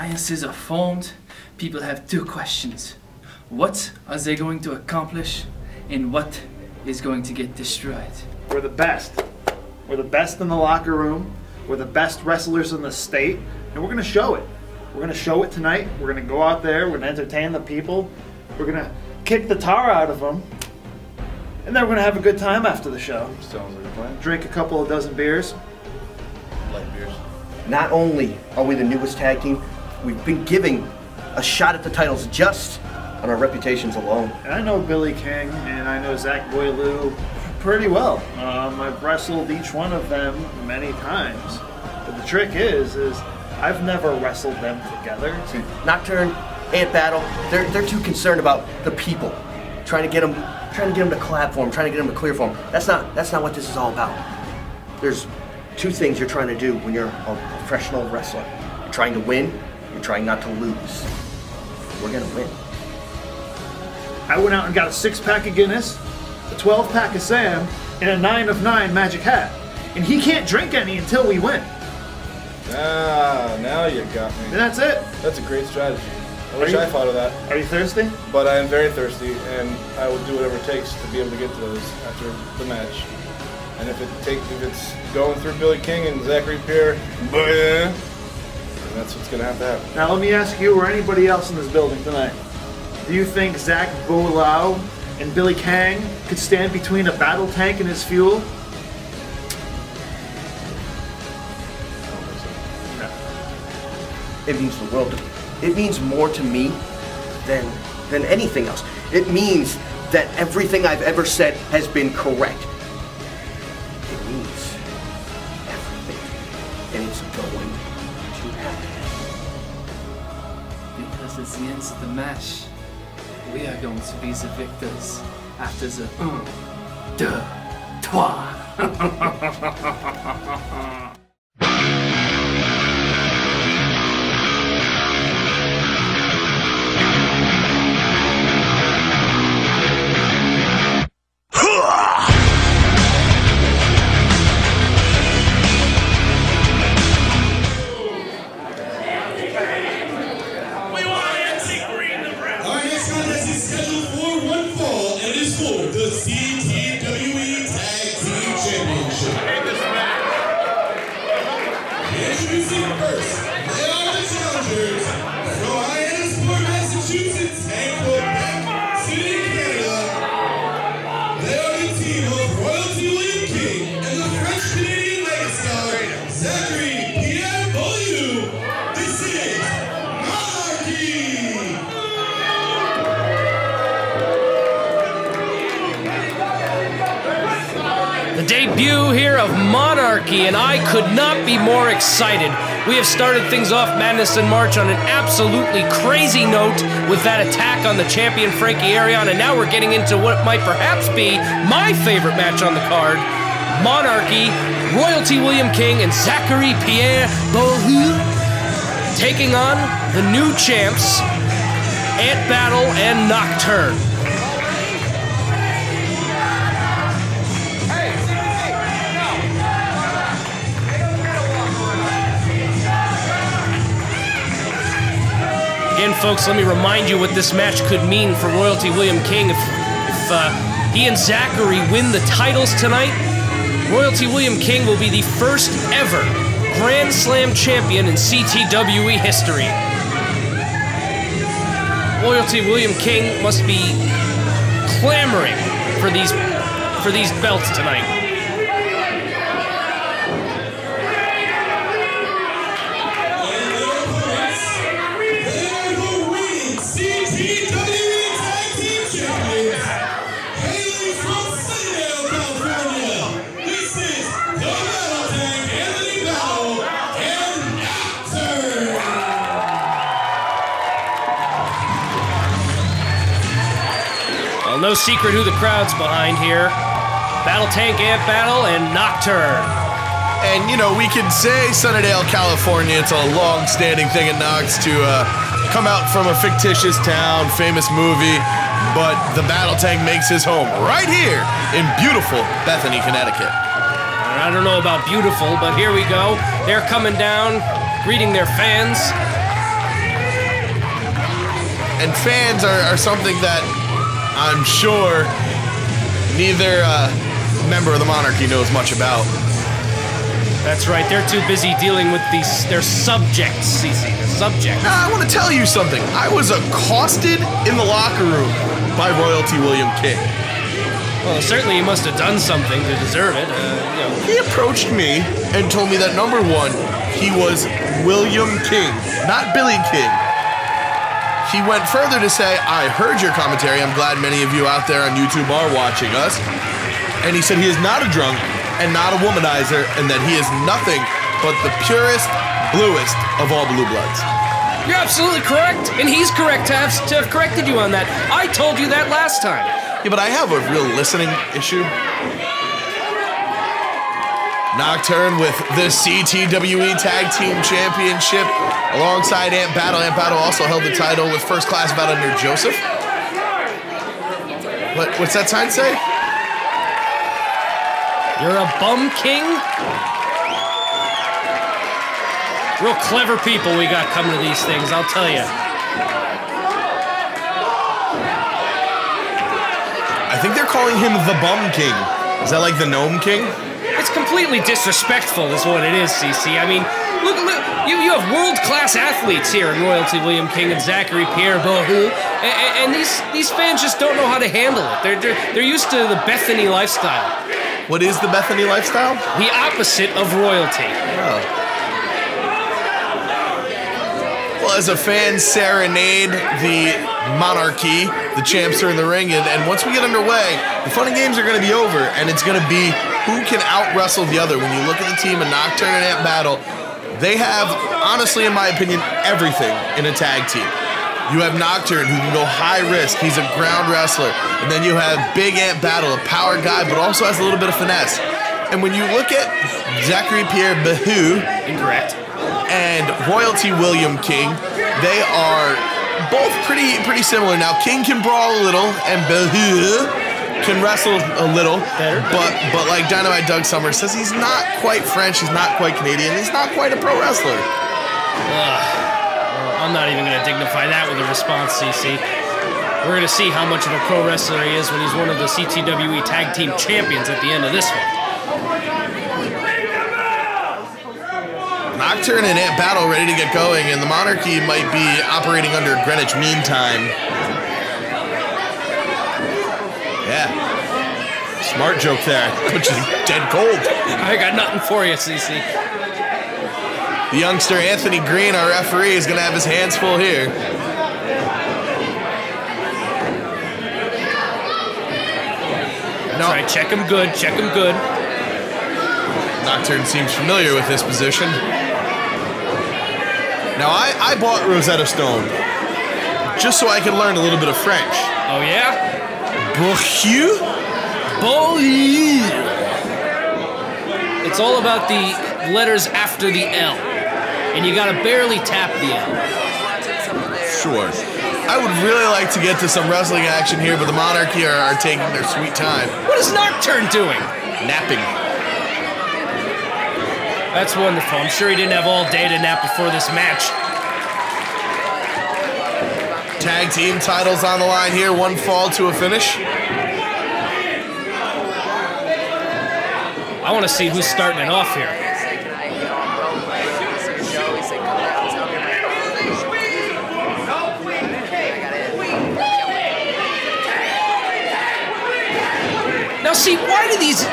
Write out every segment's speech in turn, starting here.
alliances are formed, people have two questions. What are they going to accomplish, and what is going to get destroyed? We're the best. We're the best in the locker room. We're the best wrestlers in the state, and we're going to show it. We're going to show it tonight. We're going to go out there. We're going to entertain the people. We're going to kick the tar out of them, and then we're going to have a good time after the show. Sounds like a plan. Drink a couple of dozen beers. Light beers. Not only are we the newest tag team, we've been giving a shot at the titles just on our reputations alone. And I know Billy King and I know Zach Boylou pretty well. I've wrestled each one of them many times. But the trick is I've never wrestled them together. See, Nocturne, Ant Battle, they're too concerned about the people, trying to get them to collab for them, trying to get them to clear for them. That's not what this is all about. There's two things you're trying to do when you're a professional wrestler. You're trying to win, you're trying not to lose. We're gonna win. I went out and got a 6-pack of Guinness, a 12-pack of Sam, and a 9 of 9 Magic Hat. And he can't drink any until we win. Ah, now you got me. And that's it. That's a great strategy. I wish I thought of that. Are you thirsty? But I am very thirsty, and I will do whatever it takes to be able to get to those after the match. And if it's going through Billy King and Zachary Pierre, then that's what's gonna have to happen. Now let me ask you or anybody else in this building tonight. Do you think Zach Boylou and Billy Kang could stand between a battle tank and his fuel? No. It means the world to me. It means more to me than anything else. It means that everything I've ever said has been correct. It means everything. And it's going to happen. Because at the end of the match, we are going to be the victors after the 1, 2, 3. The CTWE Tag Team Championship. Introducing first, they are the challengers from Hyannisport, Massachusetts and Quebec City, Canada. They are the team of Royalty William King and the French-Canadian megastar Zachary Pierre Beaulieu. This is Monarchy! The debut here of Monarchy, and I could not be more excited. We have started things off Madness in March on an absolutely crazy note with that attack on the champion Frankie Arion, and now we're getting into what might perhaps be my favorite match on the card. Monarchy, Royalty William King, and Zachary Pierre Beaulieu taking on the new champs, Ant Battle and Nocturne. Again, folks, let me remind you what this match could mean for Royalty William King. If he and Zachary win the titles tonight, Royalty William King will be the first ever Grand Slam champion in CTWE history. Royalty William King must be clamoring for these belts tonight. No secret who the crowd's behind here. Battle Tank, Ant Battle, and Nocturne. And, you know, we can say Sunnydale, California. It's a long-standing thing in Knox to come out from a fictitious town, famous movie, but the Battle Tank makes his home right here in beautiful Bethany, Connecticut. I don't know about beautiful, but here we go. They're coming down, greeting their fans. and fans are something that I'm sure neither member of the Monarchy knows much about. That's right, they're too busy dealing with their subjects, CC, their subjects. Now, I want to tell you something. I was accosted in the locker room by royalty William King. Well, certainly he must have done something to deserve it. He approached me and told me that number one, he was William King, not Billy King. He went further to say, I heard your commentary. I'm glad many of you out there on YouTube are watching us. And he said he is not a drunk and not a womanizer, and that he is nothing but the purest, bluest of all blue bloods. You're absolutely correct, and he's correct to have corrected you on that. I told you that last time. Yeah, but I have a real listening issue. Nocturne with the CTWE Tag Team Championship alongside Ant Battle. Ant Battle also held the title with First Class bout under Joseph. What's that sign say? You're a bum king? Real clever people we got coming to these things, I'll tell you. I think they're calling him the Bum King. Is that like the Gnome King? It's completely disrespectful is what it is, CC. I mean, look, you have world-class athletes here in Royalty William King and Zachary Pierre Bohu, and these fans just don't know how to handle it. They're used to the Bethany lifestyle. What is the Bethany lifestyle? The opposite of royalty. Oh. Well, as a fan serenade the Monarchy, the champs are in the ring, and once we get underway, the fun and games are going to be over, and it's going to be who can out-wrestle the other. When you look at the team of Nocturne and Ant Battle, they have, honestly, in my opinion, everything in a tag team. You have Nocturne, who can go high risk. He's a ground wrestler. And then you have Big Ant Battle, a power guy, but also has a little bit of finesse. And when you look at Zachary Pierre Bohu, incorrect, and Royalty William King, they are both pretty similar. Now, King can brawl a little, and Bohu can wrestle a little. Better. But like Dynamite Doug Summers says, he's not quite French, he's not quite Canadian, he's not quite a pro wrestler. I'm not even going to dignify that with a response, CC. We're going to see how much of a pro wrestler he is when he's one of the CTWE Tag Team Champions at the end of this one. Nocturne and Ant Battle ready to get going, and the Monarchy might be operating under Greenwich Mean Time. Yeah. Smart joke there. Puts you dead cold. I got nothing for you, CC. The youngster Anthony Green, our referee, is going to have his hands full here. That's right, check him good, check him good. Nocturne seems familiar with this position. Now, I bought Rosetta Stone just so I could learn a little bit of French. Oh, yeah? Bonjour? Bonjour. It's all about the letters after the L. And you gotta barely tap the L. Sure. I would really like to get to some wrestling action here, but the Monarchy are taking their sweet time. What is Nocturne doing? Napping. That's wonderful. I'm sure he didn't have all day to nap before this match. Tag team titles on the line here. One fall to a finish. I want to see who's starting it off here. Now see, why do these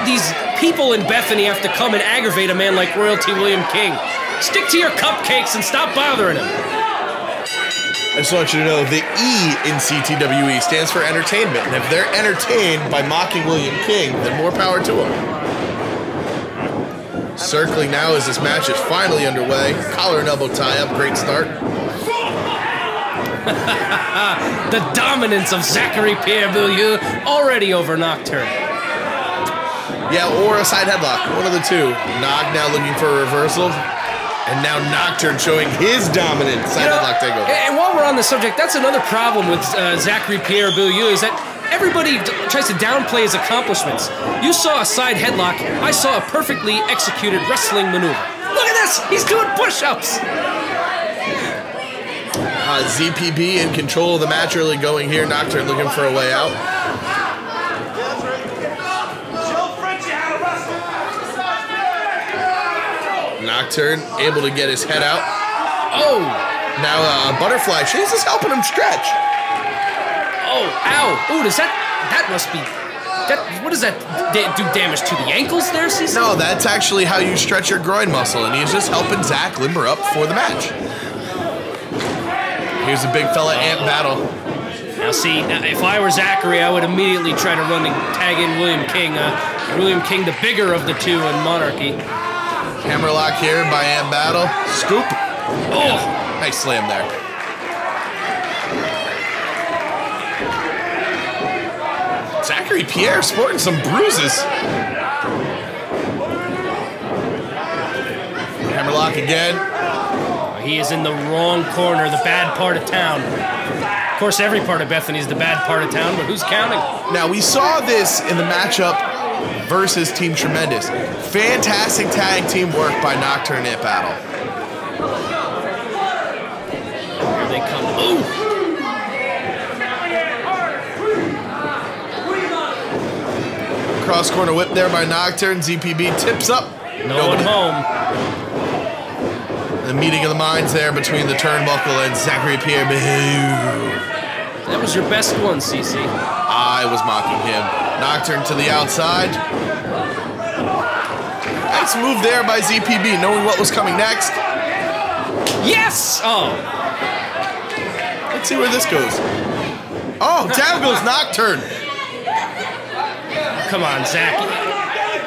people in Bethany have to come and aggravate a man like Royalty William King? Stick to your cupcakes and stop bothering him. I just want you to know, the E in CTWE stands for entertainment. And if they're entertained by mocking William King, then more power to them. Circling now as this match is finally underway. Collar and elbow tie-up, great start. The dominance of Zachary Pierre Bohu already over Nocturne. Yeah, or a side headlock, one of the two. Nog now looking for a reversal. And now Nocturne showing his dominant side headlock takeover. And while we're on the subject, that's another problem with Zachary Pierre Bohu, is that everybody tries to downplay his accomplishments. You saw a side headlock, I saw a perfectly executed wrestling maneuver. Look at this, he's doing push-ups. ZPB in control of the match early going here. Nocturne looking for a way out. Nocturne able to get his head out. Oh! Now Butterfly Chase is helping him stretch. Oh, ow. Oh, does that must be, what does that do damage to the ankles there, CC? No, that's actually how you stretch your groin muscle, and he's just helping Zach limber up for the match. Here's a big fella Ant battle. Now see, if I were Zachary, I would immediately try to run and tag in William King. William King, the bigger of the two in Monarchy. Hammerlock here by Ant battle. Scoop. Oh! Nice slam there. Zachary Pierre sporting some bruises. Hammerlock again. He is in the wrong corner, the bad part of town. Of course, every part of Bethany is the bad part of town, but who's counting? Now, we saw this in the matchup versus Team Tremendous. Fantastic tag team work by Nocturne at battle. Here they come. Ooh! Cross corner whip there by Nocturne. ZPB tips up. No one home. The meeting of the minds there between the turnbuckle and Zachary Pierre. That was your best one, CC. I was mocking him. Nocturne to the outside. Nice move there by ZPB, knowing what was coming next. Yes! Oh. Let's see where this goes. Oh, down goes Nocturne. Come on, Zach.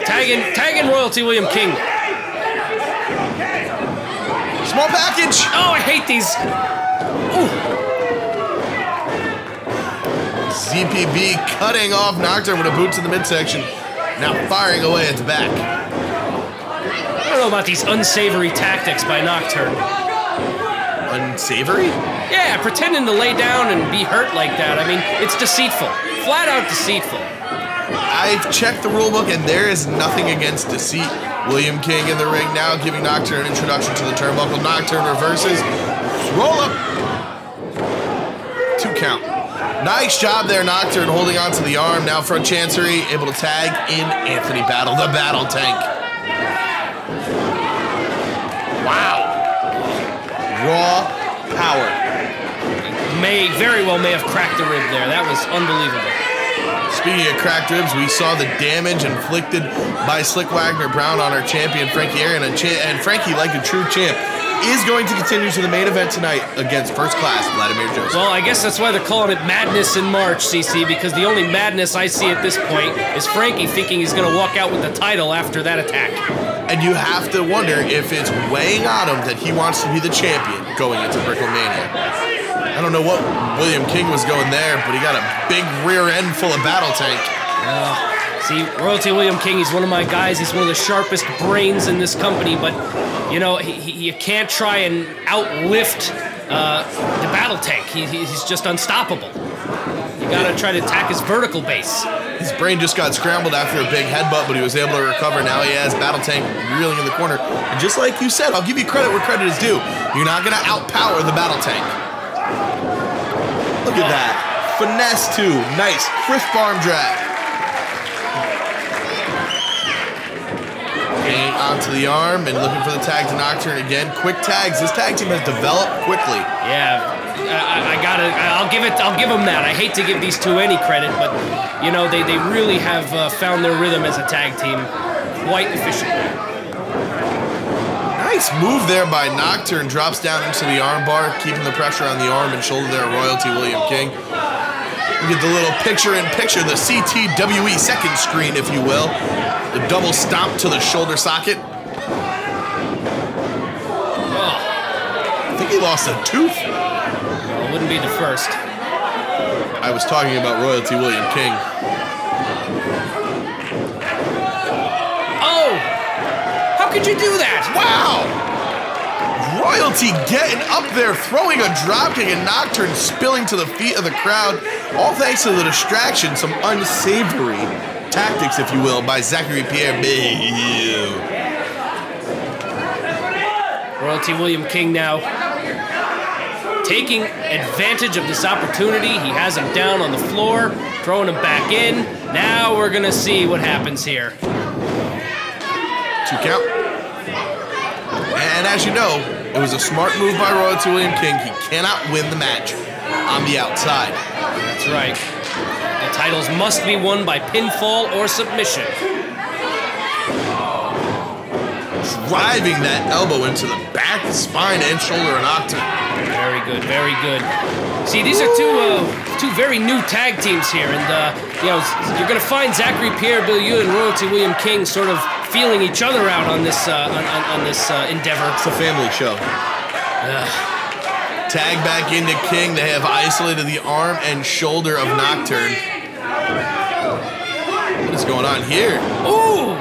Tag in Royalty William King. Small package. Oh, I hate these. Ooh. ZPB cutting off Nocturne with a boot to the midsection. Now firing away at the back. I don't know about these unsavory tactics by Nocturne. Unsavory? Yeah, pretending to lay down and be hurt like that. I mean, it's deceitful. Flat out deceitful. I've checked the rulebook and there is nothing against deceit. William King in the ring now, giving Nocturne an introduction to the turnbuckle. Nocturne reverses. Roll up. 2 count. Nice job there, Nocturne holding on to the arm. Now front chancery, able to tag in Anthony Battle, the battle tank. Wow. Raw power. Very well may have cracked the rib there. That was unbelievable. Speaking of cracked ribs, we saw the damage inflicted by Slick Wagner Brown on our champion, Frankie Aaron. And Frankie, like a true champ, is going to continue to the main event tonight against first class Vladimir Joseph. Well, I guess that's why they're calling it Madness in March, CC, because the only madness I see at this point is Frankie thinking he's going to walk out with the title after that attack. And you have to wonder if it's weighing on him that he wants to be the champion going into Bricklemania. I don't know what William King was going there, but he got a big rear end full of battle tank. See, Royalty William King, he's one of my guys. He's one of the sharpest brains in this company, but, you know, you can't try and outlift the battle tank. He's just unstoppable. You gotta try to attack his vertical base. His brain just got scrambled after a big headbutt, but he was able to recover. Now he has battle tank reeling in the corner. And just like you said, I'll give you credit where credit is due. You're not gonna outpower the battle tank. Look at that. Finesse too. Nice. Crisp arm drag. Getting onto the arm and looking for the tag to Nocturne again. Quick tags. This tag team has developed quickly. Yeah, I'll give them that. I hate to give these two any credit, but you know they really have found their rhythm as a tag team quite efficiently. Nice move there by Nocturne. Drops down into the arm bar, keeping the pressure on the arm and shoulder there. Royalty William King. You get the little picture-in-picture, the CTWE second screen, if you will. The double stomp to the shoulder socket. I think he lost a tooth. Well, it wouldn't be the first. I was talking about Royalty William King. Oh! How could you do that? Wow! Royalty getting up there, throwing a dropkick, and Nocturne spilling to the feet of the crowd. All thanks to the distraction, some unsavory tactics, if you will, by Zachary Pierre. Royalty William King now taking advantage of this opportunity. He has him down on the floor, throwing him back in. Now we're gonna see what happens here. 2 count. And as you know, it was a smart move by Royalty William King. He cannot win the match on the outside. That's right. The titles must be won by pinfall or submission. Driving that elbow into the back, spine, and shoulder of Nocturne. Very good, very good. See, these are two very new tag teams here, and you know, you're gonna find Zachary Pierre-Bilieu and Royalty William King sort of feeling each other out on this endeavor. It's a family show. Tag back into King. They have isolated the arm and shoulder of Nocturne. What is going on here? Ooh!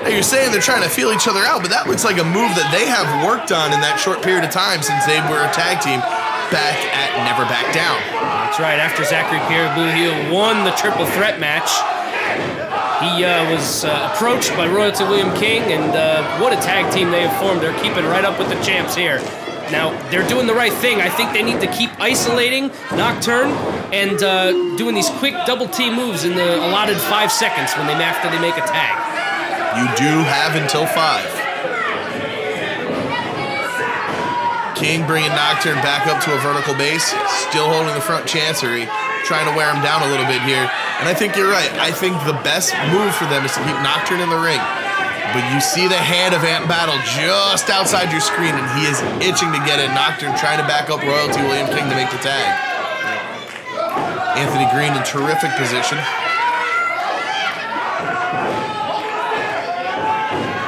Now you're saying they're trying to feel each other out, but that looks like a move that they have worked on in that short period of time since they were a tag team back at Never Back Down. That's right. After Zachary Pierre-Bilieu won the triple threat match, he was approached by Royalty William King, and what a tag team they have formed. They're keeping right up with the champs here. Now, they're doing the right thing. I think they need to keep isolating Nocturne and doing these quick double T moves in the allotted 5 seconds after they make a tag. You do have until 5. King bringing Nocturne back up to a vertical base, still holding the front chancery, trying to wear him down a little bit here. And I think you're right. I think the best move for them is to keep Nocturne in the ring. But you see the hand of Ant Battle just outside your screen, and he is itching to get it. Nocturne trying to back up Royalty William King to make the tag. Anthony Green in terrific position.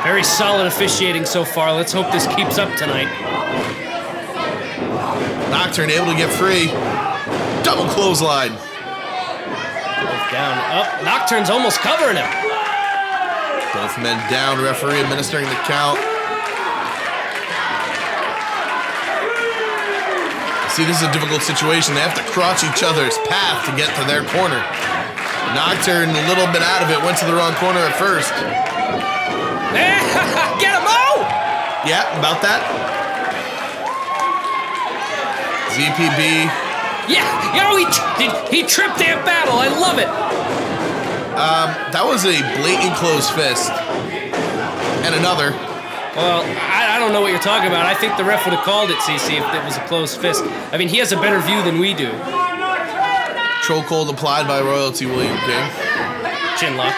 Very solid officiating so far. Let's hope this keeps up tonight. Nocturne able to get free. Double clothesline. Both down. Up. Nocturne's almost covering him. Both men down. Referee administering the count. See, this is a difficult situation. They have to cross each other's path to get to their corner. Nocturne a little bit out of it. Went to the wrong corner at first. Get him out! Yeah, about that. ZPB. Yeah, he tripped Ant Battle. I love it. That was a blatant closed fist. And another. Well, I don't know what you're talking about. I think the ref would have called it, CC, if it was a closed fist. I mean, he has a better view than we do. Chokehold applied by Royalty William King. Chin lock.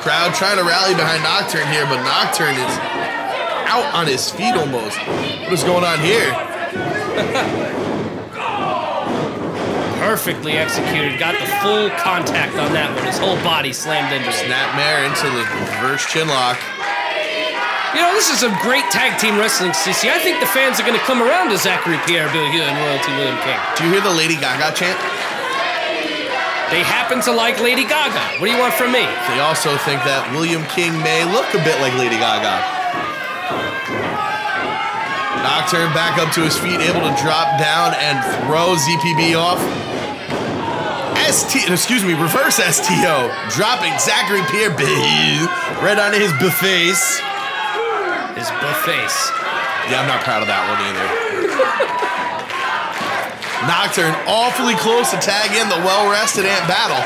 Crowd trying to rally behind Nocturne here, but Nocturne is out on his feet almost. What is going on here? Perfectly executed. Got the full contact on that one. His whole body slammed into it. Snapmare into the reverse chin lock. You know, this is some great tag team wrestling, CC. I think the fans are going to come around to Zachary Pierre-Bilieu and Royalty William King. Do you hear the Lady Gaga chant? They happen to like Lady Gaga. What do you want from me? They also think that William King may look a bit like Lady Gaga. Nocturne back up to his feet, able to drop down and throw ZPB off. Reverse STO. Dropping Zachary Pierre-Bilieu right onto his face. His face. Yeah, I'm not proud of that one either. Nocturne awfully close to tag in the well-rested Ant Battle.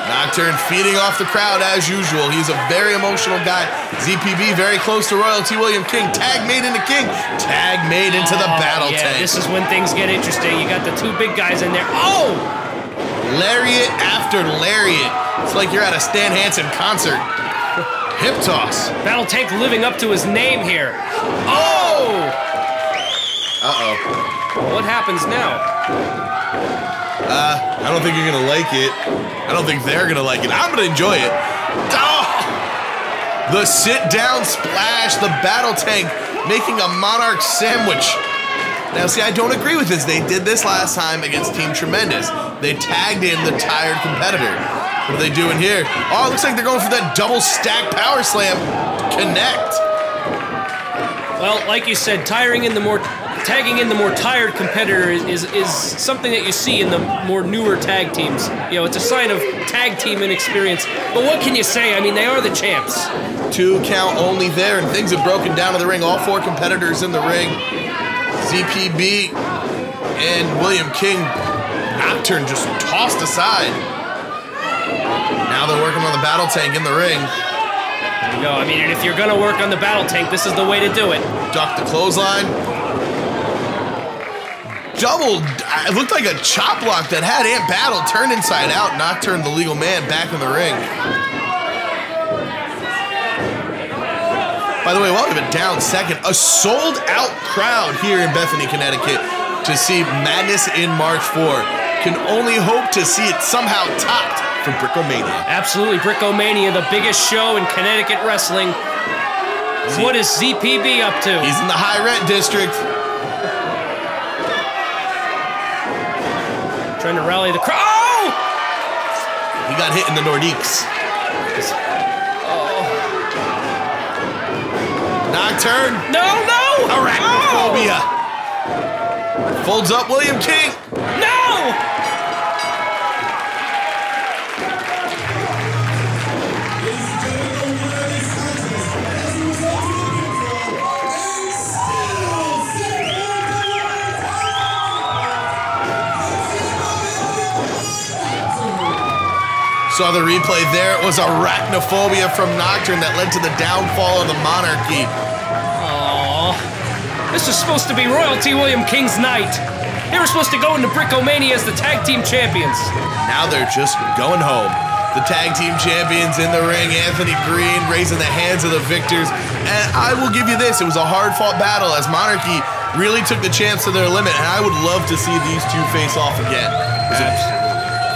Nocturne feeding off the crowd as usual. He's a very emotional guy. ZPB very close to Royalty William King. Tag made into King. Tag made into the battle tank. This is when things get interesting. You got the two big guys in there. Oh! Lariat after lariat. It's like you're at a Stan Hansen concert. Hip toss. Battle Tank living up to his name here. Oh! Uh-oh. What happens now? I don't think you're gonna like it. I don't think they're gonna like it. I'm gonna enjoy it. Oh! The sit-down splash, the Battle Tank making a Monarch sandwich. Now, see, I don't agree with this. They did this last time against Team Tremendous. They tagged in the tired competitor. What are they doing here? Oh, it looks like they're going for that double stack power slam. Connect. Well, like you said, tagging in the more tired competitor is something that you see in the more newer tag teams. You know, it's a sign of tag team inexperience. But what can you say? I mean, they are the champs. 2 count only there, and things have broken down to the ring. All 4 competitors in the ring. ZPB and William King. Nocturne just tossed aside. Now they're working on the battle tank in the ring. There you go. I mean, and if you're going to work on the battle tank, this is the way to do it. Duck the clothesline. Doubled. It looked like a chop block that had Ant Battle turned inside out. Nocturne, the legal man, back in the ring. By the way, while we've been down second, a sold-out crowd here in Bethany, Connecticut to see Madness in March 4. Can only hope to see it somehow topped for Brickomania. Absolutely, Brickomania, the biggest show in Connecticut wrestling. What is ZPB up to? He's in the high rent district. Trying to rally the crowd. Oh! He got hit in the Nordiques. Oh. Nocturne. No, no! Arachnophobia. Oh. Folds up William King. No! Saw the replay there. It was arachnophobia from Nocturne that led to the downfall of the Monarchy. Aww. This was supposed to be Royalty William King's night. They were supposed to go into Brickomania as the tag team champions. Now they're just going home. The tag team champions in the ring. Anthony Green raising the hands of the victors. And I will give you this. It was a hard-fought battle as Monarchy really took the champs to their limit. And I would love to see these two face off again.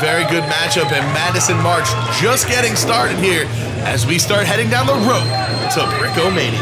Very good matchup, and Madness in March just getting started here as we start heading down the road to Brickomania.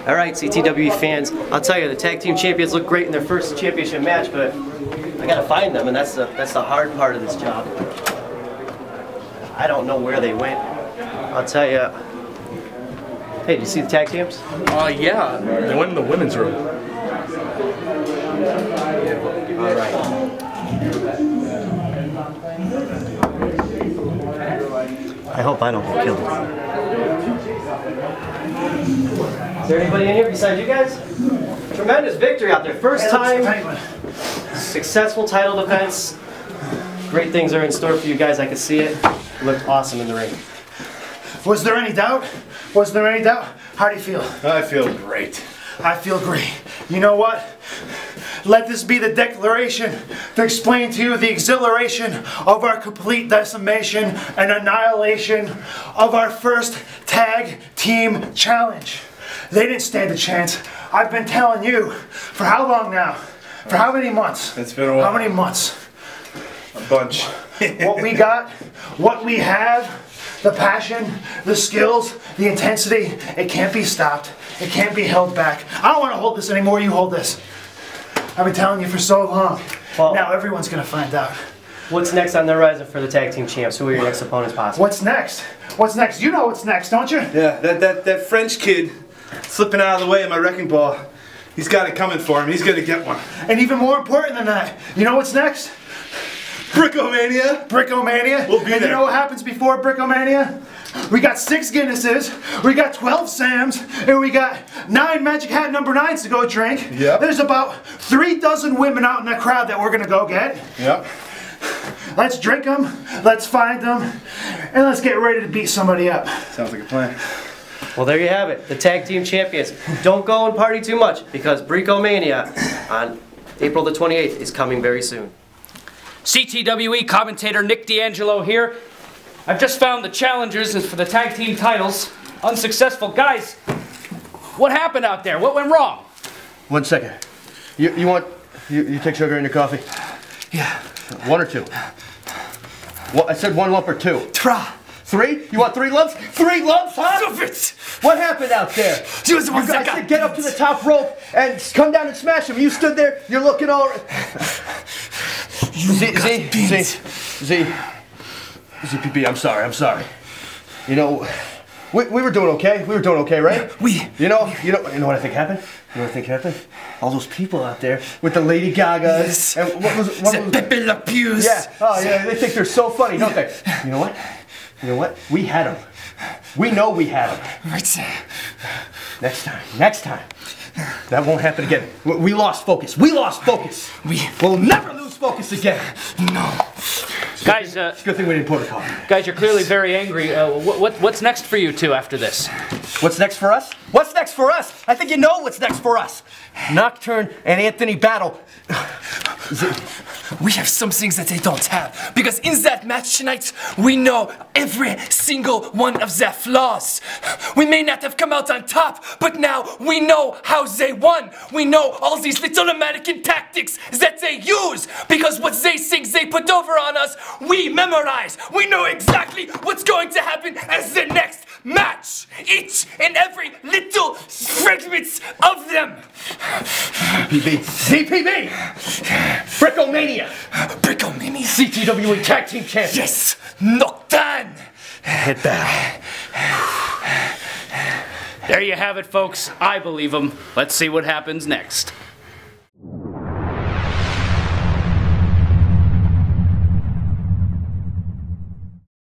Alright, CTWE fans, I'll tell you, the tag team champions look great in their first championship match, but I gotta find them, and that's the hard part of this job. I don't know where they went. I'll tell you. Hey, did you see the tag teams? Yeah. They went in the women's room. Alright. I hope I don't get killed. Is there anybody in here besides you guys? Tremendous victory out there. First time, successful title defense. Great things are in store for you guys. I can see it. You looked awesome in the ring. Was there any doubt? Was there any doubt? How do you feel? I feel great. I feel great. You know what? Let this be the declaration to explain to you the exhilaration of our complete decimation and annihilation of our first tag team challenge. They didn't stand a chance. I've been telling you for how long now? For how many months? It's been a while. How many months? A bunch. What we got, what we have, the passion, the skills, the intensity, it can't be stopped. It can't be held back. I don't want to hold this anymore. You hold this. I've been telling you for so long. Well, now everyone's going to find out. What's next on the horizon for the tag team champs? Who are your next opponents possible? What's next? What's next? You know what's next, don't you? Yeah, that French kid slipping out of the way of my wrecking ball. He's got it coming for him. He's gonna get one. And even more important than that, you know what's next? Brickomania. Brickomania. We'll be and there. You know what happens before Brickomania? We got 6 Guinnesses, we got 12 Sams, and we got 9 Magic Hat number 9s to go drink. Yep. There's about 3 dozen women out in that crowd that we're gonna go get. Yep. Let's drink them, let's find them, and let's get ready to beat somebody up. Sounds like a plan. Well, there you have it. The tag team champions. Don't go and party too much because Brickomania on April the 28th is coming very soon. CTWE commentator Nick D'Angelo here. I've just found the challengers for the tag team titles unsuccessful. Guys, what happened out there? What went wrong? 1 second. You take sugar in your coffee? Yeah. 1 or 2? Well, I said 1 lump or 2. 3? You want 3 lumps? 3 lumps, huh? Stupid! What happened out there? You the ones guys that got said get up to the top rope and come down and smash him. You stood there, you're looking all... ZPP, I'm sorry. You know, we were doing okay. We were doing okay, right? You know what I think happened? You know what I think happened? All those people out there with the Lady Gagas. Yes. And what was Pepe Le Pews. Yeah. Oh yeah, they think they're so funny, don't they? You know what? We had them. We know we had them. Right, sir. Next time. That won't happen again. We lost focus. We'll never lose focus again. No. Guys, It's a good thing we didn't pour the coffee. guys, you're clearly very angry. What's next for you two after this? What's next for us? What's next for us? I think you know what's next for us. Nocturne and Anthony battle. We have some things that they don't have. Because in that match tonight, we know every single one of their flaws. We may not have come out on top, but now we know how they won. We know all these little American tactics that they use. Because what they think they put over on us, we memorize. We know exactly what's going to happen as the next match. Each and every little fragments of them. CPB! Brickomania! Brickomania. CTWE Tag Team Champions! Yes! Nocturne! Hit battle. There you have it, folks. I believe them. Let's see what happens next.